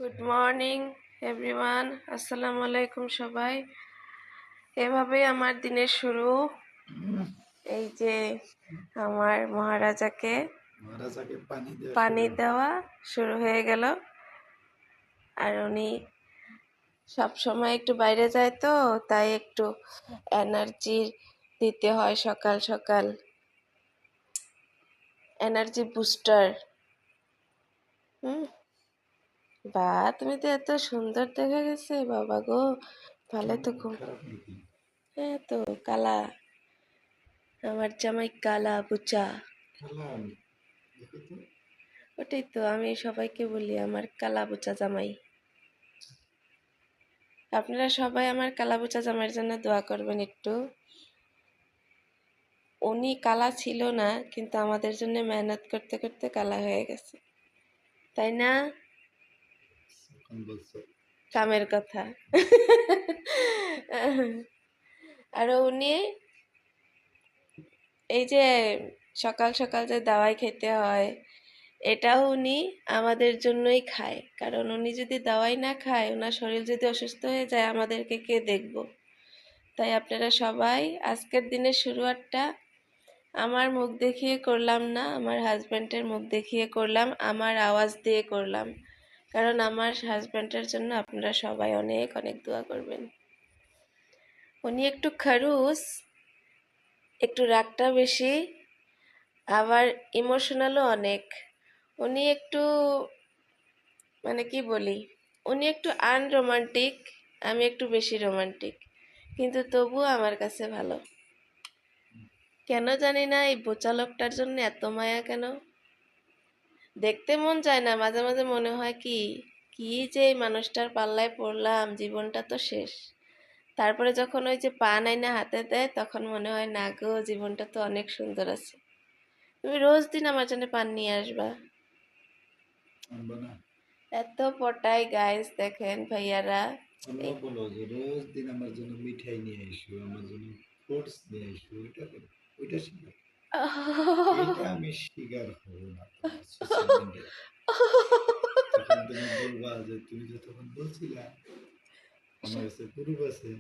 Good morning everyone, আসসালামু আলাইকুম সবাই। এভাবেই আমার দিনের শুরু। এই যে আমার মহারাজাকে পানি দেওয়া শুরু হয়ে গেল। আর উনি সব সময় একটু বাইরে যায়, তো তাই একটু এনার্জি দিতে হয় সকাল সকাল, এনার্জি বুস্টার। বা তুমি তো এত সুন্দর দেখা গেছে বাবা গো, ভালো তো খুব। হ্যাঁ তো কালা, আমার জামাই কালা বুচা। ওটাই তো আমি সবাইকে বলি, আমার কালা বুচা জামাই। আপনারা সবাই আমার কালা বুচা জামাইয়ের জন্য দোয়া করবেন একটু। উনি কালা ছিল না, কিন্তু আমাদের জন্য মেহনত করতে করতে কালা হয়ে গেছে, তাই না? কামের কথা। আর উনি এই যে সকাল সকাল যে দাওয়াই খেতে হয়, এটাও উনি আমাদের জন্যই খায়, কারণ উনি যদি দাওয়াই না খায়, ওনার শরীর যদি অসুস্থ হয়ে যায়, আমাদেরকে কে দেখবো? তাই আপনারা সবাই আজকের দিনের শুরুয়াতটা আমার মুখ দেখিয়ে করলাম না, আমার হাজব্যান্ডের মুখ দেখিয়ে করলাম, আমার আওয়াজ দিয়ে করলাম, কারণ আমার হাজব্যান্ডের জন্য আপনারা সবাই অনেক অনেক দোয়া করবেন। উনি একটু খরুস, একটু রাগটা বেশি, আবার ইমোশনালও অনেক। উনি একটু মানে কি বলি, উনি একটু আনরোমান্টিক, আমি একটু বেশি রোমান্টিক, কিন্তু তবুও আমার কাছে ভালো। কেন জানি না এই বোচা লোকটার জন্য এত মায়া কেন। দেখতে মন চায় না, মাঝে মাঝে মনে হয় কি কি যে এই মানুষটার পাল্লায় পড়লাম, জীবনটা তো শেষ। তারপরে যখন ওই যে পান আইনা হাতে দেয়, তখন মনে হয় না গো, জীবনটা তো অনেক সুন্দর আছে। তুমি রোজ দিন আমার জন্য পান নিয়ে আসবা। এত পটাই গাইস, দেখেন ভাইয়ারা। বলো যে রোজ দিন আমার জন্য মিঠাই নিয়ে এসো, আমার জন্য ফ্রুটস নিয়ে এসো, ওইটা শিখো। এটা আমি স্বীকার হব না তোমার সোশ্যাল মিডিয়ায়। তখন তুমি বলবা যে তুমি যে তখন বলছিলা আমার কাছে প্রুফ আছে,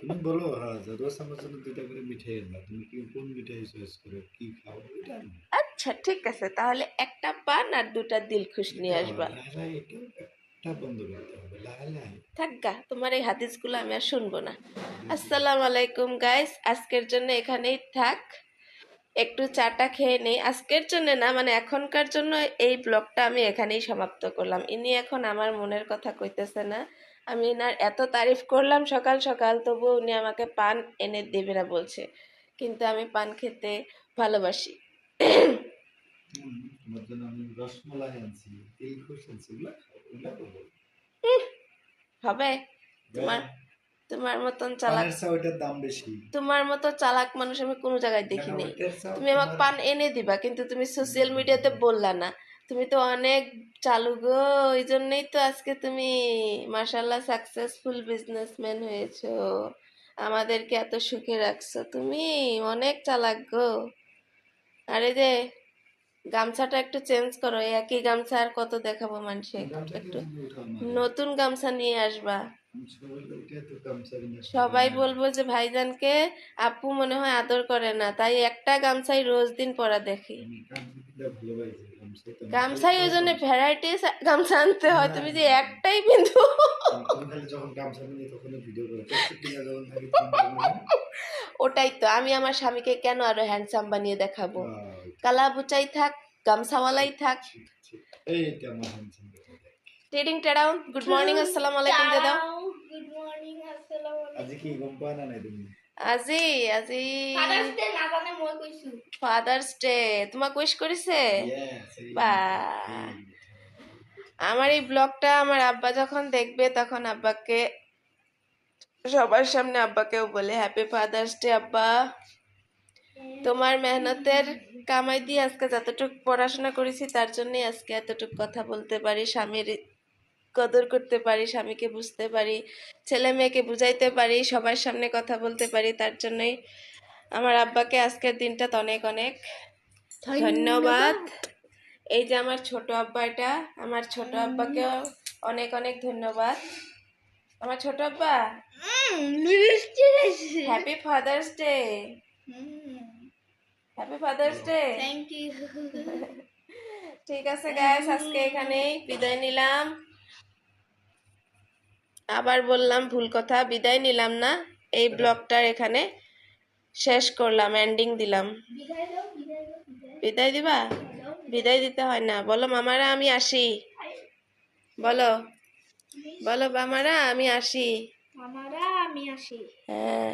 তুমি বলো হ্যাঁ যে রোজ আমার জন্য 2টা করে মিঠাই আনবা, তুমি কি কোন মিঠাই চয়েস করো, কি খাও, এটা আচ্ছা ঠিক আছে, তাহলে একটা পান আর দুটা দিলখুশ নিয়ে আসবা। এটা বন্ধ করতে হবে লাহে। থাকগা, তোমার এই হাদিসগুলো আমি আর শুনবো না। আসসালামু আলাইকুম গাইস, আজকের জন্য এখানেই থাক। একটু চাটা খেয়ে নেই, আজকের জন্য না, মানে এখনকার জন্য এই ব্লগটা আমি এখানেই সমাপ্ত করলাম। ইনি এখন আমার মনের কথা কইতেছে না। আমি এনার এত তারিফ করলাম সকাল সকাল, তবুও উনি আমাকে পান এনে দেবে না বলছে, কিন্তু আমি পান খেতে ভালোবাসি। তোমার জন্য আমি রসমালাই আনছি, দিলখুশ আনছি, ওগুলা বলবো। হবে? তোমার তোমার মতন চালাক, ওইটার দাম বেশি। তোমার মতো চালাক মানুষ আমি কোনো জায়গায় দেখি নাই। তুমি আমাকে পান এনে দিবা, কিন্তু তুমি সোশ্যাল মিডিয়াতে বললা না। তুমি তো অনেক চালু গো, ওই জন্যই তো আজকে তুমি মাশাল্লাহ সাকসেসফুল বিজনেসম্যান হয়েছো, আমাদেরকে এত সুখে রাখছো। তুমি অনেক চালাক গো। আরে যে গামছাটা একটু চেঞ্জ করো, একই গামছা আর কত দেখাবো মানুষে, একটু নতুন গামছা নিয়ে আসবা। সবাই বলবো যে ভাইজানকে আপু মনে হয় আদর করে না, তাই একটা গামছাই রোজ দিন পরা দেখি। গামছাই ওই জন্য ভ্যারাইটিস গামছা আনতে হয়, তুমি যে একটাই বিন্দু। ওটাই তো, আমি আমার স্বামীকে কেন আরো হ্যান্ডসাম বানিয়ে দেখাবো? কালা বুচাই থাক, গামছাওয়ালাই থাক। ট্রেডিং টেডাউন, গুড মর্নিং আসসালামু আলাইকুম দে দাও। গুড মর্নিং আসসালামু আলাইকুম। আজি কি গম পাও না নাই তুমি? আজি আজি ফাদার্স ডে না জানে মই কইছো। ফাদার্স ডে তোমাকে উইশ করেছে? বা, আমার এই ব্লগটা আমার আব্বা যখন দেখবে, তখন আব্বাকে সবার সামনে আব্বাকেও বলে হ্যাপি ফাদার্স ডে আব্বা। তোমার মেহনতের কামাই দিয়ে আজকে যতটুকু পড়াশোনা করেছি, তার জন্যই আজকে এতটুকু কথা বলতে পারি, স্বামীর কদর করতে পারি, স্বামীকে বুঝতে পারি, ছেলে মেয়েকে বুঝাইতে পারি, সবার সামনে কথা বলতে পারি। তার জন্যই আমার আব্বাকে আজকের দিনটা অনেক অনেক ধন্যবাদ। এই যে আমার ছোট আব্বাটা, আমার ছোট আব্বাকেও অনেক অনেক ধন্যবাদ। আমার ছোট আব্বা, happy father's day. Happy father's day. Thank you. ঠিক আছে গাইস, আজকে এখানেই বিদায় নিলাম। আবার বললাম ভুল কথা, বিদায় নিলাম না, এই ব্লগটার এখানে শেষ করলাম, এন্ডিং দিলাম। বিদায় দাও, বিদায় দাও, বিদায় বিদায় দিবা? দাও। বিদায় দিতে হয় না, বলো মামারা আমি আসি। বলো, বলো মামারা আমি আসি। আমারা আমি আসি। হ্যাঁ।